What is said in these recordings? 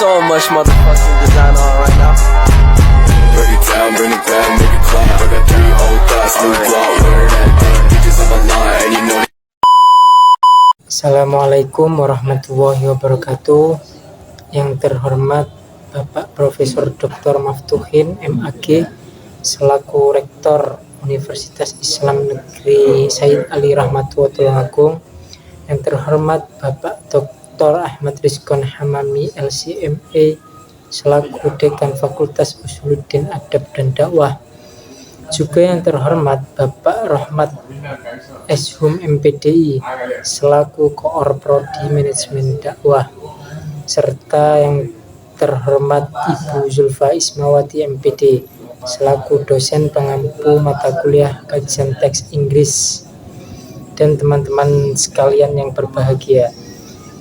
so much motherfucking design on right now. Break it down, bring it back, make it clap. I got 3 old thoughts, new block, where that thing. Bitches on my line, and you know. Assalamualaikum warahmatullahi wabarakatuh. Yang terhormat Bapak Profesor Dr. Maftuhin MAG selaku Rektor Universitas Islam Negeri Said Ali Rahmatullah Tulungagung. Yang terhormat Bapak Dr. Ahmad Rizkon Hamami LCMA selaku Dekan Fakultas Usuluddin Adab dan Dakwah. Juga yang terhormat Bapak Rahmat Eshum MPDI selaku Koor Prodi Manajemen Dakwah, serta yang terhormat Ibu Zulfa Ismawati MPD selaku dosen pengampu mata kuliah kajian teks Inggris, dan teman-teman sekalian yang berbahagia.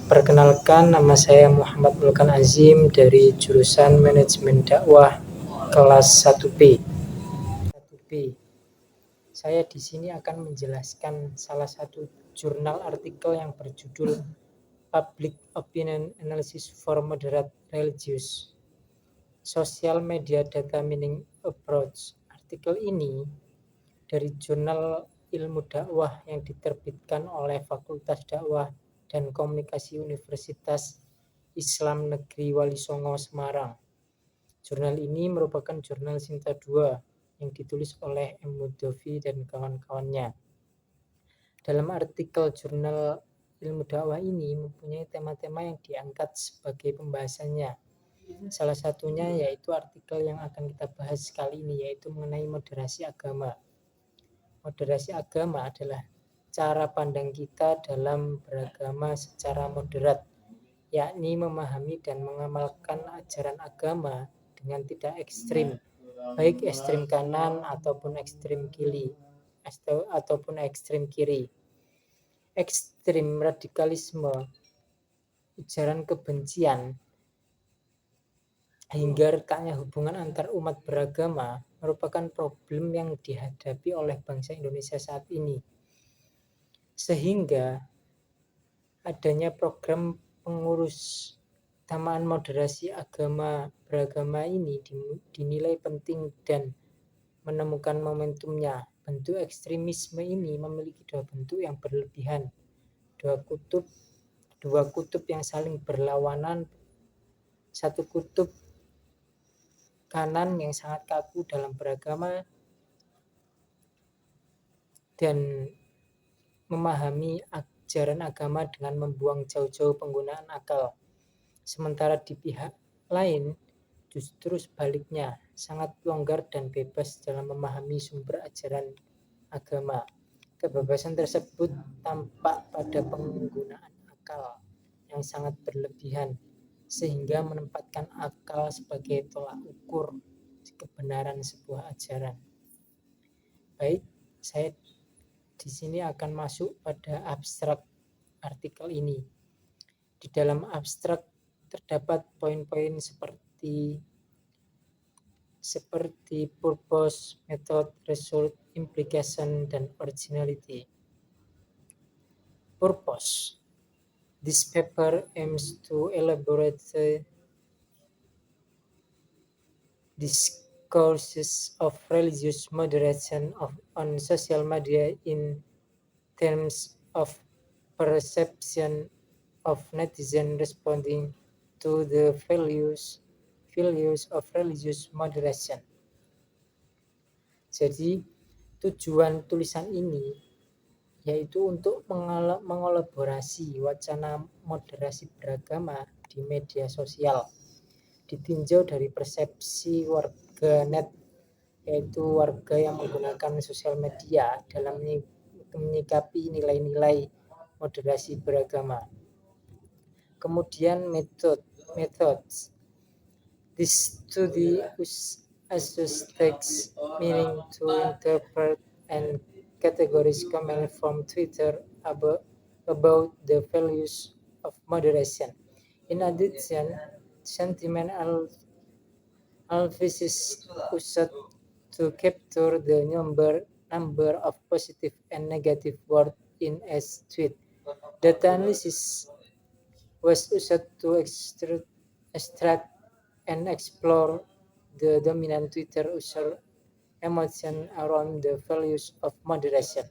Perkenalkan, nama saya Muhammad Mulkan Azim dari jurusan Manajemen Dakwah kelas 1B. Saya di sini akan menjelaskan salah satu jurnal artikel yang berjudul Public Opinion Analysis for Moderate Religious Social Media Data Mining Approach. Artikel ini dari jurnal Ilmu Dakwah yang diterbitkan oleh Fakultas Dakwah dan Komunikasi Universitas Islam Negeri Wali Songo, Semarang. Jurnal ini merupakan jurnal Sinta II yang ditulis oleh M. Mudovi dan kawan-kawannya. Dalam artikel jurnal Ilmu Dakwah ini mempunyai tema-tema yang diangkat sebagai pembahasannya. Salah satunya yaitu artikel yang akan kita bahas kali ini, yaitu mengenai moderasi agama. Moderasi agama adalah cara pandang kita dalam beragama secara moderat, yakni memahami dan mengamalkan ajaran agama dengan tidak ekstrim, baik ekstrim kanan ataupun ekstrim kiri. Ekstrim radikalisme, ujaran kebencian, hingga retaknya hubungan antar umat beragama merupakan problem yang dihadapi oleh bangsa Indonesia saat ini. Sehingga adanya program pengurus tamaan moderasi agama beragama ini dinilai penting dan menemukan momentumnya. Bentuk ekstremisme ini memiliki dua bentuk yang berlebihan, dua kutub yang saling berlawanan. Satu kutub kanan yang sangat kaku dalam beragama dan memahami ajaran agama dengan membuang jauh-jauh penggunaan akal. Sementara di pihak lain justru sebaliknya, sangat longgar dan bebas dalam memahami sumber ajaran agama. Kebebasan tersebut tampak pada penggunaan akal yang sangat berlebihan, sehingga menempatkan akal sebagai tolak ukur kebenaran sebuah ajaran. Baik, saya di sini akan masuk pada abstrak artikel ini. Di dalam abstrak terdapat poin-poin seperti purpose, method, result, implication, dan originality. Purpose. This paper aims to elaborate the discourses of religious moderation on social media in terms of perception of netizens responding to the values of religious moderation. Jadi tujuan tulisan ini yaitu untuk mengelaborasi wacana moderasi beragama di media sosial, ditinjau dari persepsi warga net, yaitu warga yang menggunakan sosial media dalam menyikapi nilai-nilai moderasi beragama. Kemudian methods. This study uses text meaning to interpret and categorize comments from Twitter about the values of moderation. In addition, sentiment analysis used to capture the number of positive and negative words in a tweet. Data analysis was used to extract extract and explore the dominant Twitter user emotion around the values of moderation.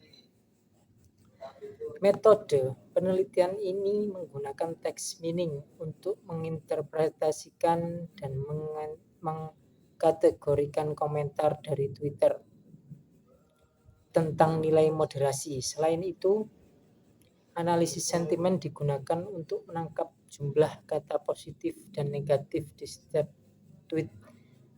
Metode penelitian ini menggunakan text meaning untuk menginterpretasikan dan mengkategorikan komentar dari Twitter tentang nilai moderasi. Selain itu, analisis sentimen digunakan untuk menangkap jumlah kata positif dan negatif di setiap tweet.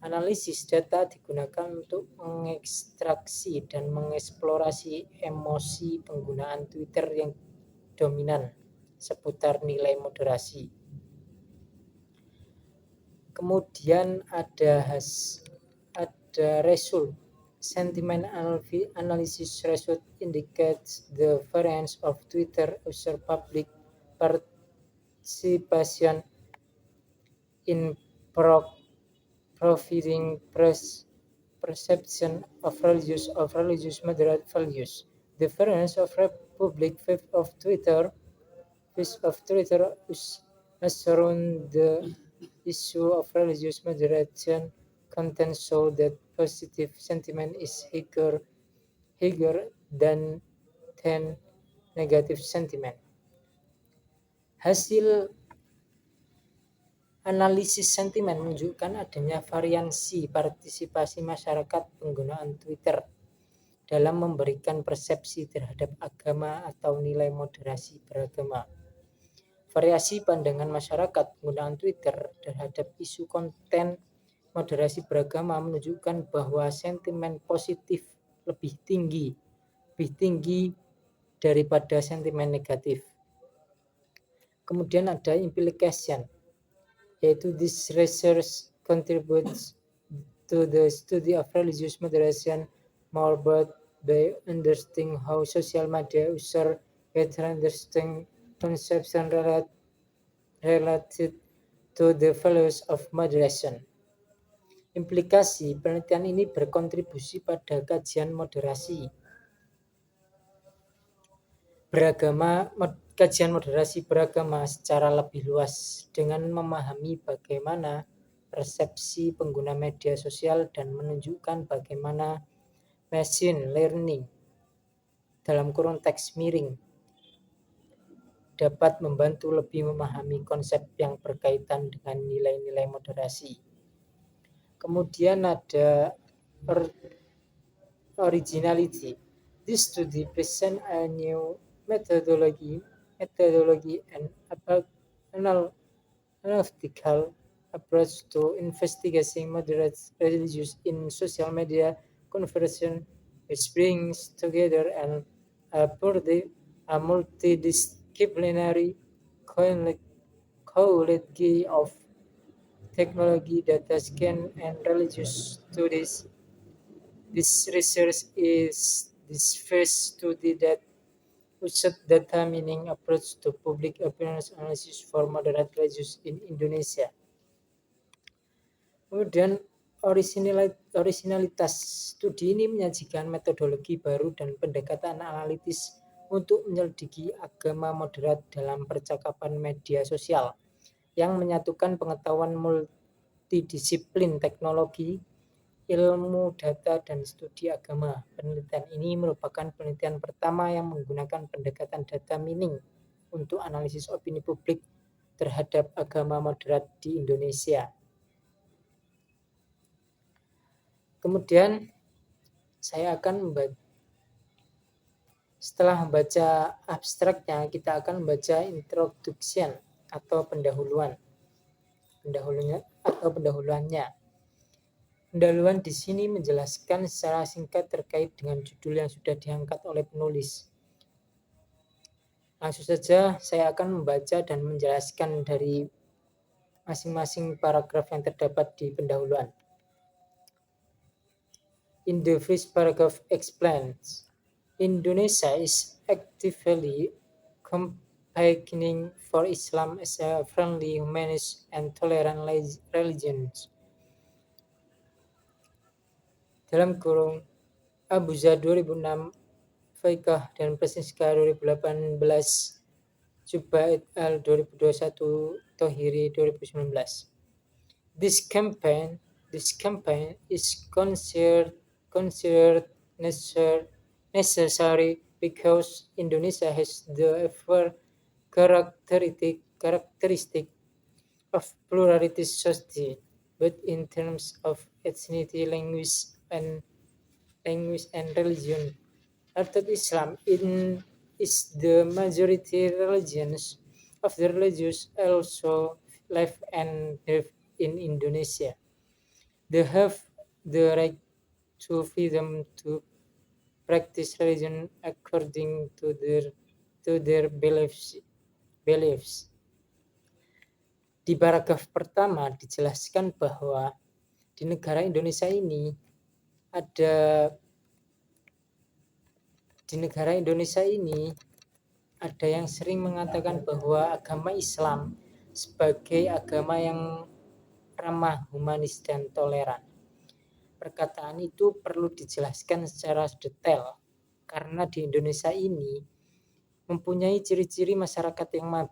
Analisis data digunakan untuk mengekstraksi dan mengeksplorasi emosi penggunaan Twitter yang dominan seputar nilai moderasi. Kemudian ada result. Sentiment analysis result indicates the variance of Twitter user public participation in providing perception of religious moderate values. The variance of public faith of Twitter is around the issue of religious moderation content show that positive sentiment is higher than negative sentiment. Hasil analisis sentimen menunjukkan adanya variasi partisipasi masyarakat penggunaan Twitter dalam memberikan persepsi terhadap agama atau nilai moderasi beragama. Variasi pandangan masyarakat penggunaan Twitter terhadap isu konten moderasi beragama menunjukkan bahwa sentimen positif lebih tinggi daripada sentimen negatif. Kemudian ada implication, yaitu this research contributes to the study of religious moderation more by understanding how social media users better understand conception related to the values of moderation. Implikasi penelitian ini berkontribusi pada kajian moderasi beragama secara lebih luas dengan memahami bagaimana persepsi pengguna media sosial dan menunjukkan bagaimana machine learning (text mirroring) dapat membantu lebih memahami konsep yang berkaitan dengan nilai-nilai moderasi. Kemudian ada originality. This study presents a new methodology and analytical approach to investigating moderate religious in social media conversation, which brings together a multidisciplinary college of technology, data science, and religious studies. This research is this first study that used data meaning approach to public opinion analysis for moderate religious in Indonesia. Kemudian originalitas studi ini menyajikan metodologi baru dan pendekatan analitis untuk menyelidiki agama moderat dalam percakapan media sosial yang menyatukan pengetahuan multidisiplin teknologi, ilmu data, dan studi agama. Penelitian ini merupakan penelitian pertama yang menggunakan pendekatan data meaning untuk analisis opini publik terhadap agama moderat di Indonesia. Kemudian saya akan setelah membaca abstraknya, kita akan membaca introduction atau pendahuluannya. Pendahuluan di sini menjelaskan secara singkat terkait dengan judul yang sudah diangkat oleh penulis. Langsung saja saya akan membaca dan menjelaskan dari masing-masing paragraf yang terdapat di pendahuluan. In the first paragraph explains, Indonesia is actively campaigning for Islam as a friendly, humanist, and tolerant religion. Dalam kurung Abuja 2006, Faikah dan Presinska 2018 Juba et al. 2021, Tohiri 2019. This campaign is considered necessary because Indonesia has the characteristic of plurality society, both in terms of ethnicity, language, and religion. Although Islam is the majority religions of the religions also live and live in Indonesia. They have the right to freedom to practice religion according to their beliefs. Di paragraf pertama dijelaskan bahwa di negara Indonesia ini ada yang sering mengatakan bahwa agama Islam sebagai agama yang ramah, humanis, dan toleran. Perkataan itu perlu dijelaskan secara detail karena di Indonesia ini mempunyai ciri-ciri masyarakat yang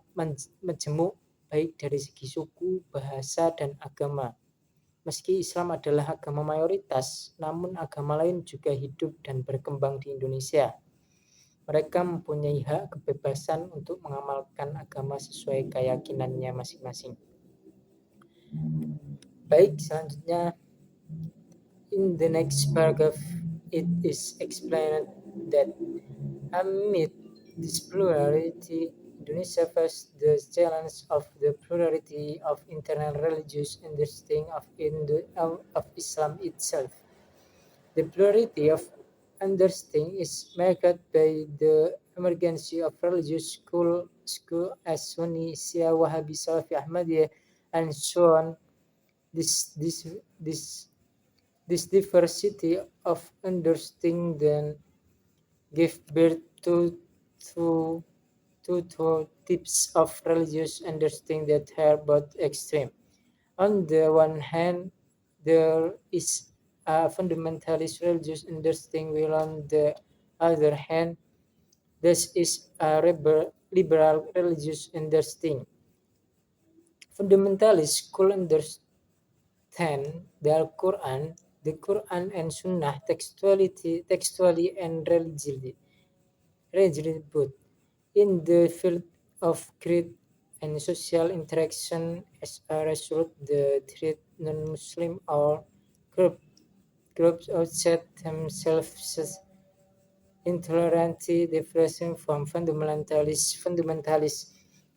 majemuk baik dari segi suku, bahasa, dan agama. Meski Islam adalah agama mayoritas, namun agama lain juga hidup dan berkembang di Indonesia. Mereka mempunyai hak kebebasan untuk mengamalkan agama sesuai keyakinannya masing-masing. Baik, selanjutnya in the next paragraph it is explained that amid this plurality, Indonesia faces the challenge of the plurality of internal religious understanding of Islam itself. The plurality of understanding is marked by the emergence of religious schools as Sunni, Shia, Wahhabi, Salafi, Ahmadiyya, and so on. This diversity of understanding then gave birth to two types of religious understanding that are both extreme. On the one hand, there is a fundamentalist religious understanding, while on the other hand, there is a liberal religious understanding. Fundamentalists could understand the Quran and Sunnah textually and religiously both. In the field of creed and social interaction, as a result, the treat non-Muslim or groups outside themselves as intolerantly differing from fundamentalist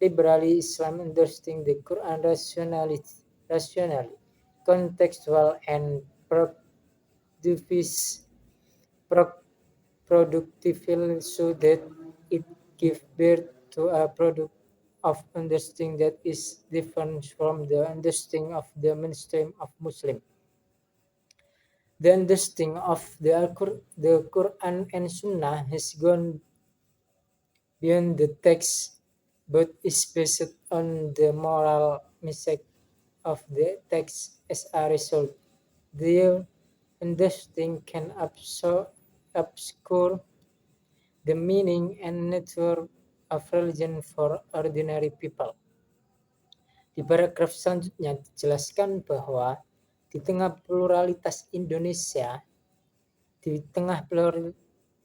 liberally Islam understanding the Quran rationally, contextual, and productively, so that it gives birth to a product of understanding that is different from the understanding of the mainstream of Muslim. The understanding of the Quran and Sunnah has gone beyond the text, but is based on the moral message of the text. As a result, their understanding can obscure the meaning and nature of religion for ordinary people. Di paragraf selanjutnya dijelaskan bahwa di tengah pluralitas Indonesia, di tengah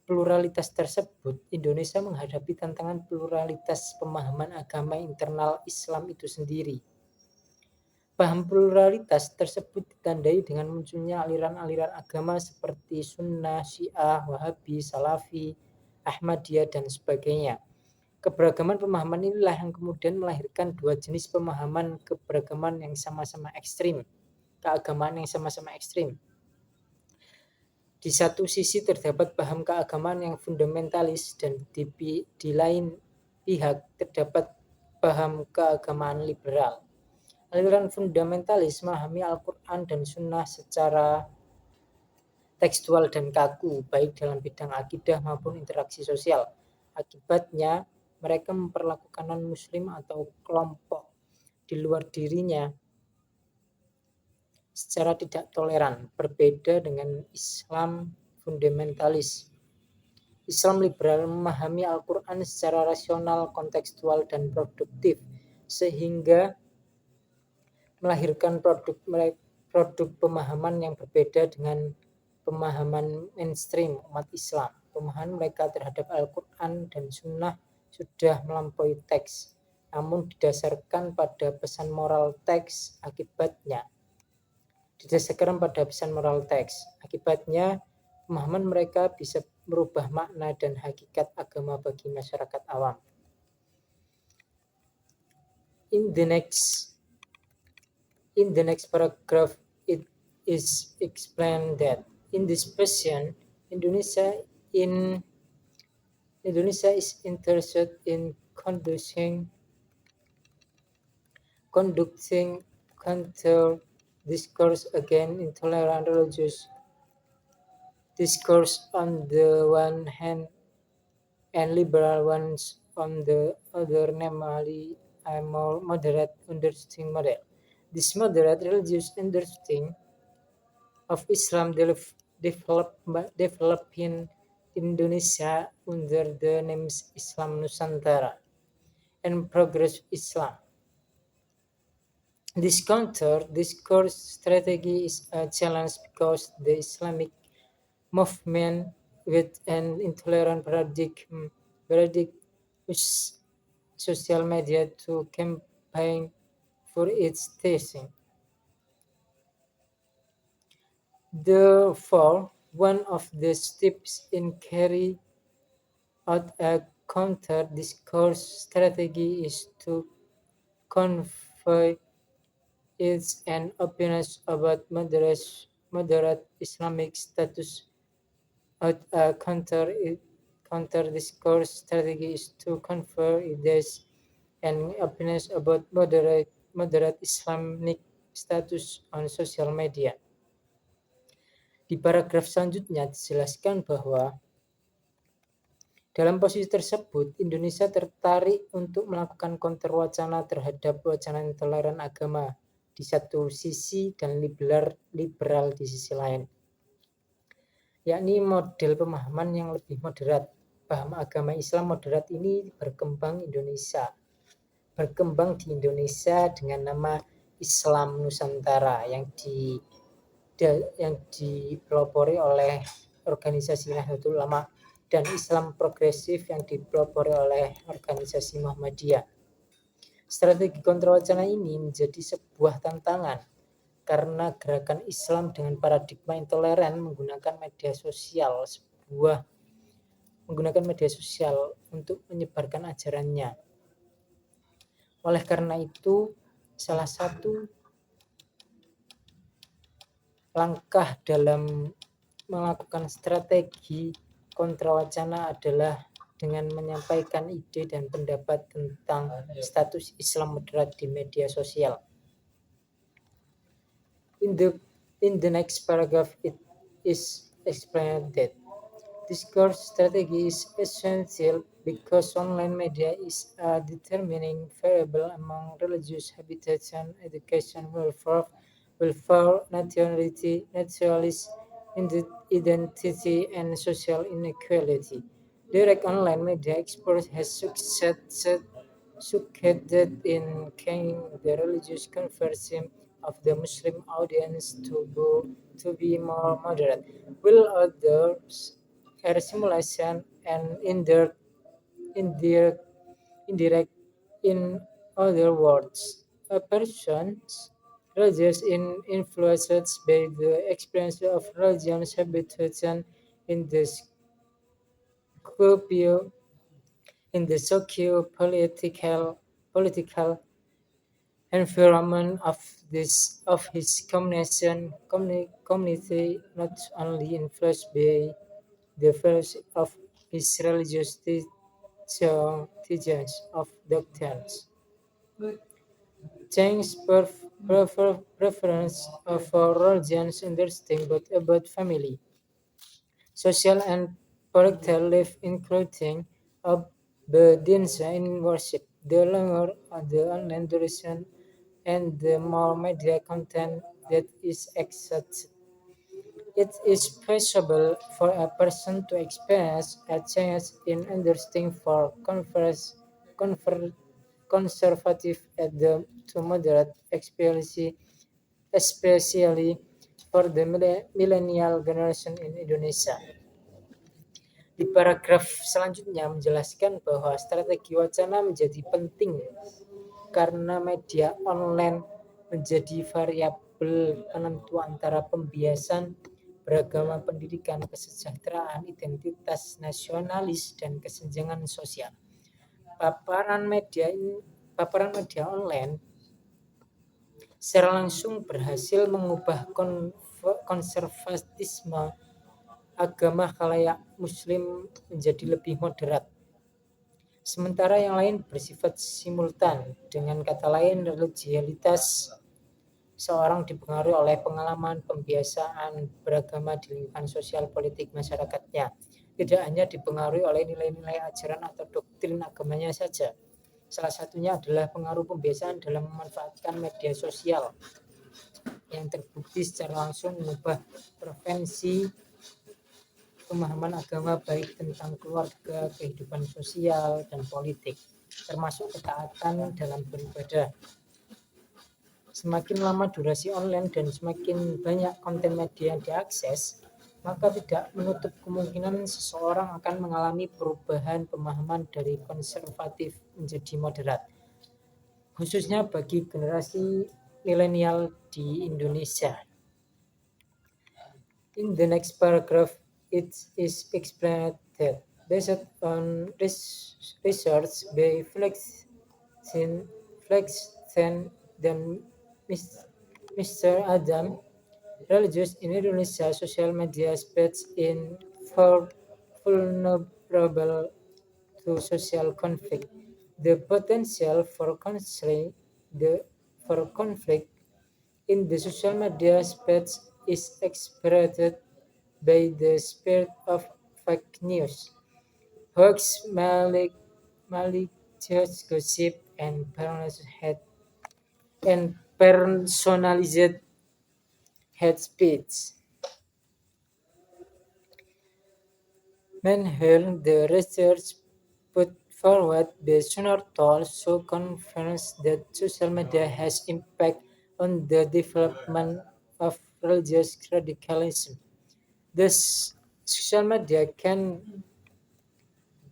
pluralitas tersebut, Indonesia menghadapi tantangan pluralitas pemahaman agama internal Islam itu sendiri. Paham pluralitas tersebut ditandai dengan munculnya aliran-aliran agama seperti Sunnah, Syiah, Wahhabi, Salafi, Ahmadiyya, dan sebagainya. Keberagaman pemahaman inilah yang kemudian melahirkan dua jenis pemahaman keagamaan yang sama-sama ekstrim. Di satu sisi terdapat paham keagamaan yang fundamentalis, dan di lain pihak terdapat paham keagamaan liberal. Aliran fundamentalis memahami Al-Quran dan Sunnah secara tekstual dan kaku, baik dalam bidang akidah maupun interaksi sosial. Akibatnya, mereka memperlakukan non-Muslim atau kelompok di luar dirinya secara tidak toleran, berbeda dengan Islam fundamentalis. Islam liberal memahami Al-Quran secara rasional, kontekstual, dan produktif, sehingga melahirkan produk pemahaman yang berbeda dengan pemahaman mainstream umat Islam. Pemahaman mereka terhadap Al-Quran dan Sunnah sudah melampaui teks, namun didasarkan pada pesan moral teks. Akibatnya, pemahaman mereka bisa merubah makna dan hakikat agama bagi masyarakat awam. In the next paragraph, it is explained that in this version, Indonesia is interested in conducting counter discourse against intolerant religious discourse on the one hand and liberal ones on the other, namely a more moderate understanding model. This moderate religious understanding of Islam developed in Indonesia under the names Islam Nusantara and Progressive Islam. This counter-discourse strategy is a challenge because the Islamic movement with an intolerant paradigm used social media to campaign for its teaching. Therefore, one of the steps in carrying out a counter-discourse strategy is to convey its an opinions about moderate Islamic status. A counter-discourse strategy is to convey its an opinions about moderate Islamic status on social media. Di paragraf selanjutnya dijelaskan bahwa dalam posisi tersebut, Indonesia tertarik untuk melakukan counter wacana terhadap wacana intoleran agama di satu sisi dan liberal di sisi lain, yakni model pemahaman yang lebih moderat. Paham agama Islam moderat ini berkembang di Indonesia dengan nama Islam Nusantara yang dipelopori oleh organisasi Nahdlatul Ulama dan Islam Progresif yang dipelopori oleh organisasi Muhammadiyah. Strategi kontrawacana ini menjadi sebuah tantangan karena gerakan Islam dengan paradigma intoleran menggunakan media sosial untuk menyebarkan ajarannya. Oleh karena itu, salah satu langkah dalam melakukan strategi kontrawacana adalah dengan menyampaikan ide dan pendapat tentang status Islam moderat di media sosial. In the next paragraph, it is explained that discourse strategy is essential because online media is a determining variable among religious habitation, education, welfare, nationality, identity, and social inequality. Direct online media exposure has succeeded in gaining the religious conversion of the Muslim audience to be more moderate, while others are simulation and indirect. In other words, a person's religious influenced by the experience of religious habitation in the socio-political environment of his community, not only influenced by the values of his religious teachings of doctrines. Change preference for religions understanding both about family, social and parental life, including obedience in worship. The longer the online duration and the more media content that is accessed, It is possible for a person to experience a change in understanding for conservative and to moderate, especially for the millennial generation in Indonesia. Di paragraf selanjutnya menjelaskan bahwa strategi wacana menjadi penting karena media online menjadi variabel penentu antara pembiasan beragama pendidikan, kesejahteraan, identitas nasionalis, dan kesenjangan sosial. Paparan media online secara langsung berhasil mengubah konservatisme agama khalayak muslim menjadi lebih moderat. Sementara yang lain bersifat simultan. Dengan kata lain, religialitas seorang dipengaruhi oleh pengalaman pembiasaan beragama di lingkungan sosial politik masyarakatnya. Tidak hanya dipengaruhi oleh nilai-nilai ajaran atau doktrin agamanya saja. Salah satunya adalah pengaruh pembiasaan dalam memanfaatkan media sosial yang terbukti secara langsung mengubah preferensi pemahaman agama baik tentang keluarga, kehidupan sosial, dan politik, termasuk ketaatan dalam beribadah. Semakin lama durasi online dan semakin banyak konten media yang diakses, maka tidak menutup kemungkinan seseorang akan mengalami perubahan pemahaman dari konservatif menjadi moderat, khususnya bagi generasi milenial di Indonesia. In the next paragraph, it is explained that based on research by Flexen dan Mr. Adam, religious in Indonesia, social media space in vulnerable to social conflict. The potential for conflict in the social media space is exploited by the spirit of fake news, hoax, malicious gossip, and personalized hate speech. Meanwhile, the research put forward by Sunnartol show confirms that social media has impact on the development of religious radicalism. Thus, social media can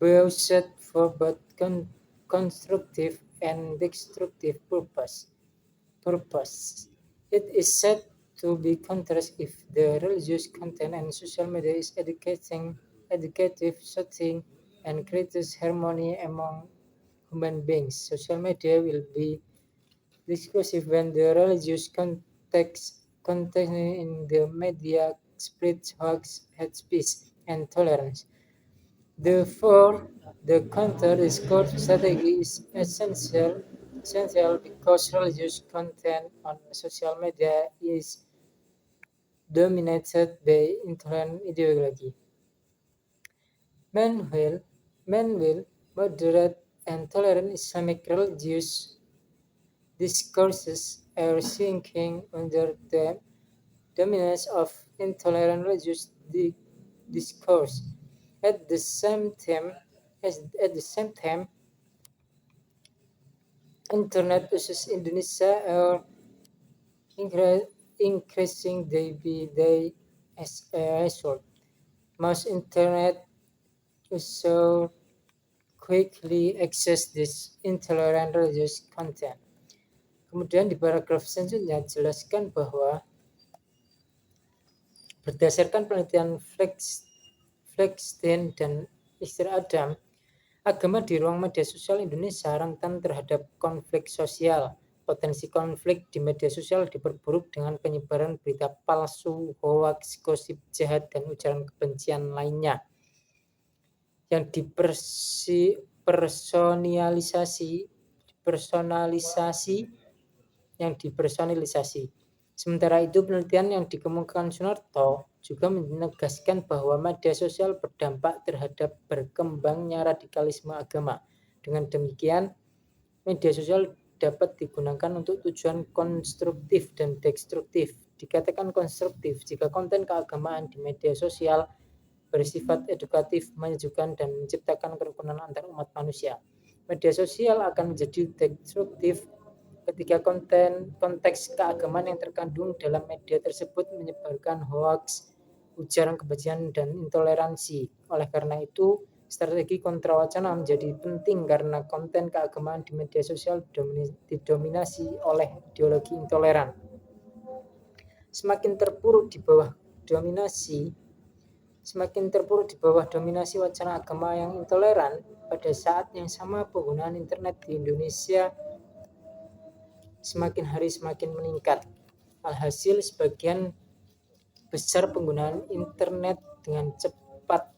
be used for both constructive and destructive purpose. It is said to be contrast if the religious content and social media is educative, soothing, and creates harmony among human beings. Social media will be discursive when the religious content in the media spreads hoax, hate speech, and tolerance. Therefore, the counter-discourse strategy is essential because religious content on social media is dominated by intolerant ideology. Meanwhile, moderate and tolerant Islamic religious discourses are sinking under the dominance of intolerant religious discourse. At the same time, internet uses Indonesia are increasing day by day as a result. Most internet users quickly access this intolerant religious content. Kemudian di paragraf selanjutnya jelaskan bahwa berdasarkan penelitian Flexen dan Mr. Adam, agama di ruang media sosial Indonesia rentan terhadap konflik sosial. Potensi konflik di media sosial diperburuk dengan penyebaran berita palsu, hoax, gosip jahat, dan ujaran kebencian lainnya yang dipersonalisasi. Sementara itu, penelitian yang dikemukakan Sunarto juga menegaskan bahwa media sosial berdampak terhadap berkembangnya radikalisme agama. Dengan demikian, media sosial dapat digunakan untuk tujuan konstruktif dan destruktif. dikatakan konstruktif jika konten keagamaan di media sosial bersifat edukatif, menyejukkan, dan menciptakan kerukunan antar umat manusia. Media sosial akan menjadi destruktif ketika konteks keagamaan yang terkandung dalam media tersebut menyebarkan hoaks, ujaran kebencian, dan intoleransi. Oleh karena itu, strategi kontrawacana menjadi penting karena konten keagamaan di media sosial didominasi oleh ideologi intoleran. Semakin terpuruk di bawah dominasi wacana agama yang intoleran, pada saat yang sama penggunaan internet di Indonesia semakin hari semakin meningkat. Alhasil, sebagian besar penggunaan internet dengan cepat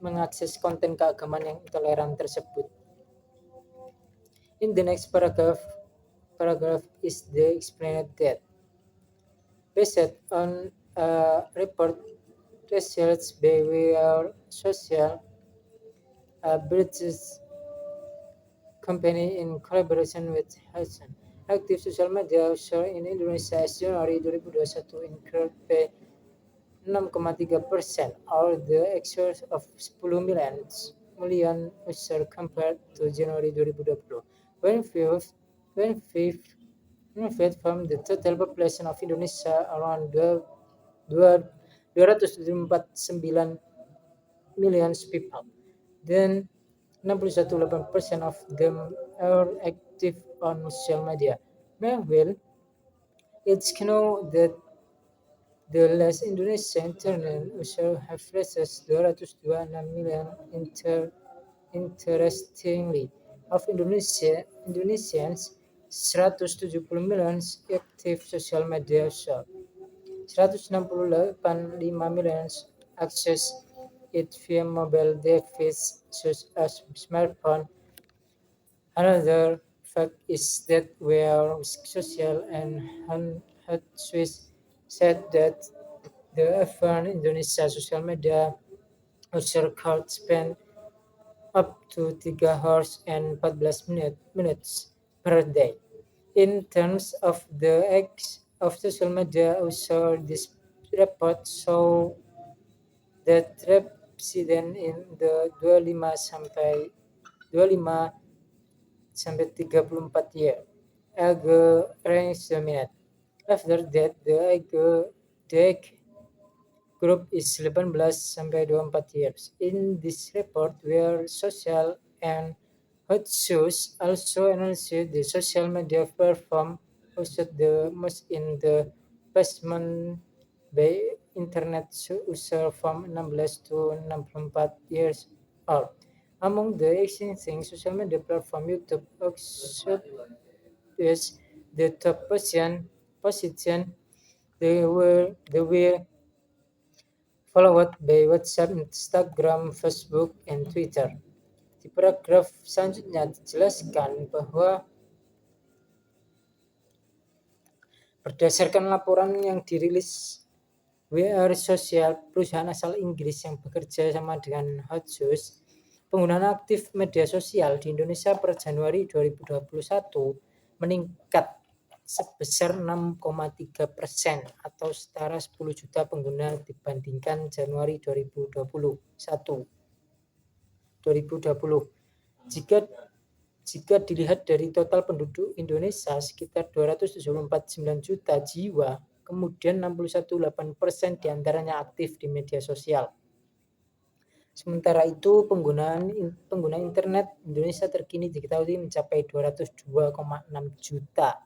mengakses konten keagamaan yang intoleran tersebut. In the next paragraph is the explained that based on a report research by our social British company in collaboration with Hudson. Active social media user in Indonesia as Januari 2021 increased by 6,3% or the excess of 10 million user compared to Januari 2020. When viewed from the total population of Indonesia around 249 million people, then 61.8% of them are active on social media. Meanwhile, it's known that the last Indonesian internet users have reached 226 million. Interestingly, of Indonesians, 170 million active social media users. 168 million access it via mobile device such as smartphone. Another fact is that where social and Swiss said that the average Indonesia social media user could spend up to 3 hours and 14 minutes per day. In terms of the age of social media user, this report show that resident in the 25 sampai 34 year age range dominate. After that, the age group is 18 sampai 24 years. In this report, where social and Hotsuite also analyzed the social media platform used the most in the past month by internet users from 16 to 64 years old. Among the existing social media platform, YouTube occupies the top position. They were followed by WhatsApp, Instagram, Facebook, and Twitter. Di paragraf selanjutnya dijelaskan bahwa berdasarkan laporan yang dirilis WR Social, perusahaan asal Inggris yang bekerja sama dengan Hotsuite, penggunaan aktif media sosial di Indonesia per Januari 2021 meningkat sebesar 6,3% atau setara 10 juta pengguna dibandingkan Januari 2020. Jika dilihat dari total penduduk Indonesia sekitar 274,9 juta jiwa, kemudian 61,8% diantaranya aktif di media sosial. Sementara itu, pengguna internet Indonesia terkini diketahui mencapai 202,6 juta.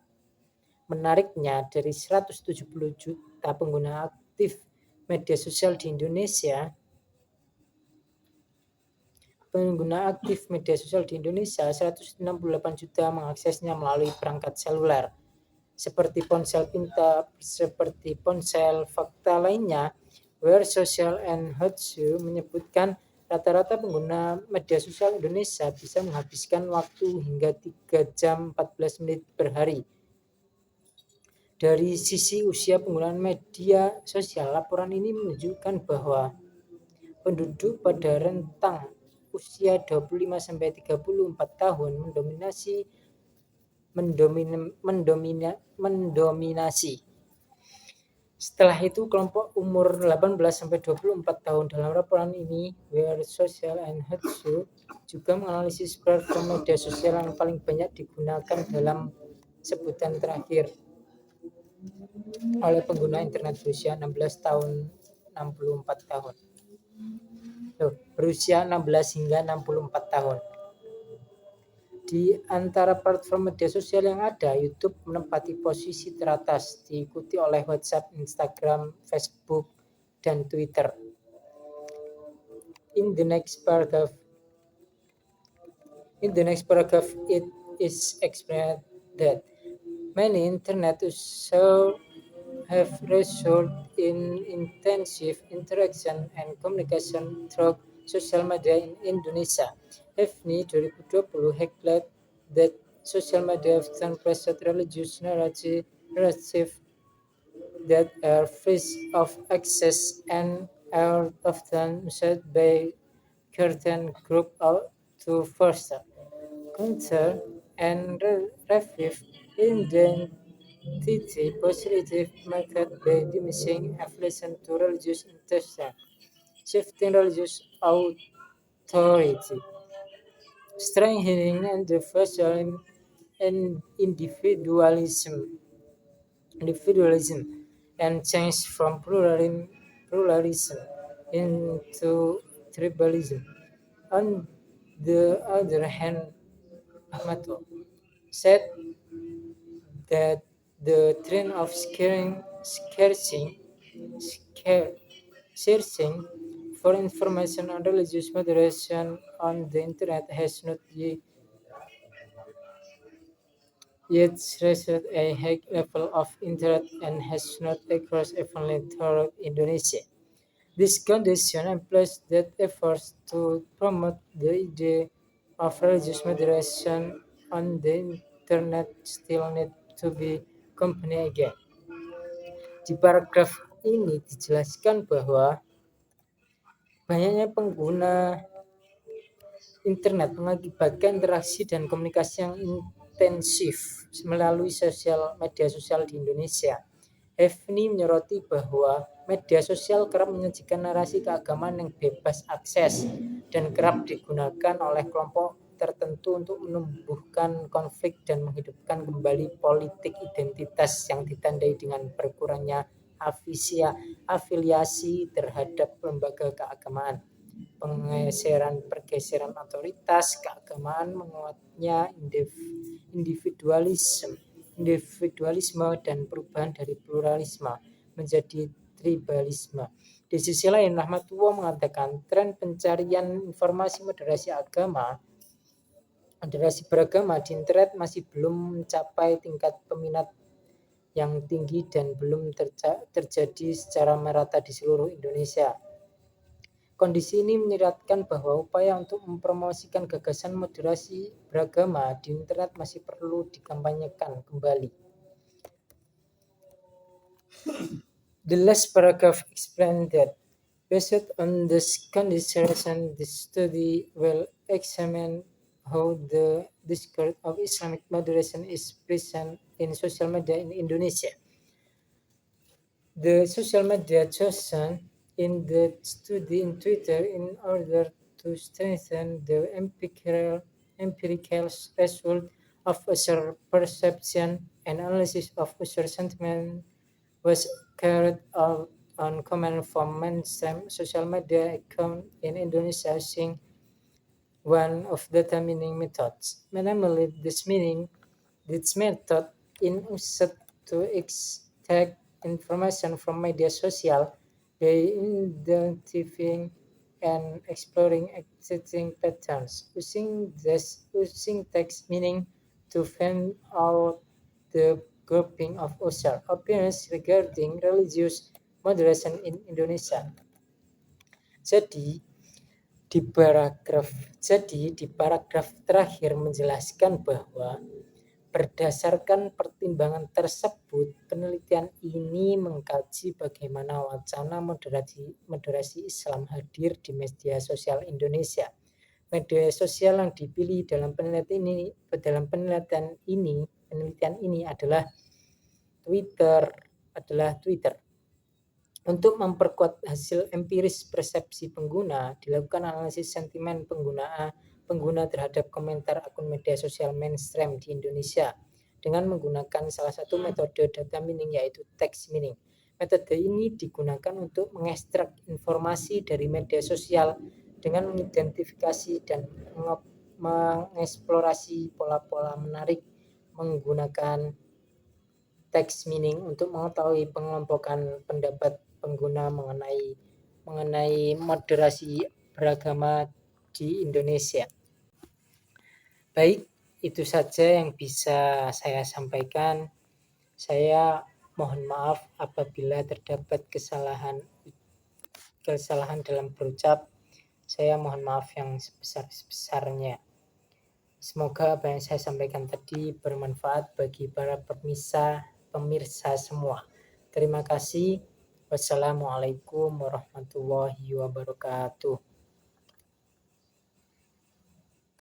Menariknya, dari 170 juta pengguna aktif media sosial di Indonesia, 168 juta mengaksesnya melalui perangkat seluler, seperti ponsel pintar, seperti ponsel. Fakta lainnya, Where Social and Hotsuite menyebutkan rata-rata pengguna media sosial Indonesia bisa menghabiskan waktu hingga 3 jam 14 menit per hari. Dari sisi usia penggunaan media sosial, laporan ini menunjukkan bahwa penduduk pada rentang usia 25-34 tahun mendominasi. Setelah itu kelompok umur 18-24 tahun. Dalam laporan ini, Where Social and Hatsu juga menganalisis platform media sosial yang paling banyak digunakan dalam sebutan terakhir oleh pengguna internet berusia 16 tahun 64 tahun. Berusia 16 hingga 64 tahun. Di antara platform media sosial yang ada, YouTube menempati posisi teratas, diikuti oleh WhatsApp, Instagram, Facebook, dan Twitter. In the next paragraph, it is explained that many internet users have resulted in intensive interaction and communication through social media in Indonesia. FNI 2020 highlighted that social media often present religious narrative that are free of access and are often used by certain group to foster culture and revive identity positive method by diminishing affiliation to religious intention, shifting religious authority, strengthening individual and individualism, and change from pluralism into tribalism. On the other hand, Ahmadullah said that the trend of searching for information on religious moderation on the internet has not yet reached a high level of interest and has not across evenly throughout Indonesia. This condition implies that efforts to promote the idea of religious moderation on the internet still need to be accompanied again. Di paragraf ini dijelaskan bahwa banyaknya pengguna internet mengakibatkan interaksi dan komunikasi yang intensif melalui media sosial di Indonesia. FNI menyoroti bahwa media sosial kerap menyajikan narasi keagamaan yang bebas akses dan kerap digunakan oleh kelompok tertentu untuk menumbuhkan konflik dan menghidupkan kembali politik identitas yang ditandai dengan berkurangnya afiliasi terhadap lembaga keagamaan, pergeseran otoritas keagamaan, menguatnya individualisme dan perubahan dari pluralisme menjadi tribalisme. Di sisi lain, Rahmatullah mengatakan tren pencarian informasi moderasi beragama di internet masih belum mencapai tingkat peminat yang tinggi dan belum terjadi secara merata di seluruh Indonesia. Kondisi ini menyiratkan bahwa upaya untuk mempromosikan gagasan moderasi beragama di internet masih perlu dikampanyekan kembali. The last paragraph explains that based on this consideration, the study will examine how the discourse of Islamic moderation is present in social media in Indonesia. The social media chosen in the study in Twitter in order to strengthen the empirical result of user perception and analysis of user sentiment was carried out on comment from mainstream social media account in Indonesia using one of data mining methods. Namely, this method is used to extract information from media social by identifying and exploring existing patterns, using text meaning to find out the grouping of user opinions regarding religious moderation in Indonesia. Jadi di paragraf terakhir menjelaskan bahwa berdasarkan pertimbangan tersebut, penelitian ini mengkaji bagaimana wacana moderasi Islam hadir di media sosial Indonesia. Media sosial yang dipilih dalam penelitian ini adalah Twitter. Untuk memperkuat hasil empiris persepsi pengguna, dilakukan analisis sentimen pengguna terhadap komentar akun media sosial mainstream di Indonesia dengan menggunakan salah satu metode data mining, yaitu text mining. Metode ini digunakan untuk mengekstrak informasi dari media sosial dengan mengidentifikasi dan mengeksplorasi pola-pola menarik menggunakan text mining untuk mengetahui pengelompokan pendapat pengguna mengenai moderasi beragama di Indonesia. Baik, itu saja yang bisa saya sampaikan. Saya mohon maaf apabila terdapat kesalahan dalam berucap. Saya mohon maaf yang sebesar-besarnya. Semoga apa yang saya sampaikan tadi bermanfaat bagi para pemirsa semua. Terima kasih. Wassalamualaikum warahmatullahi wabarakatuh.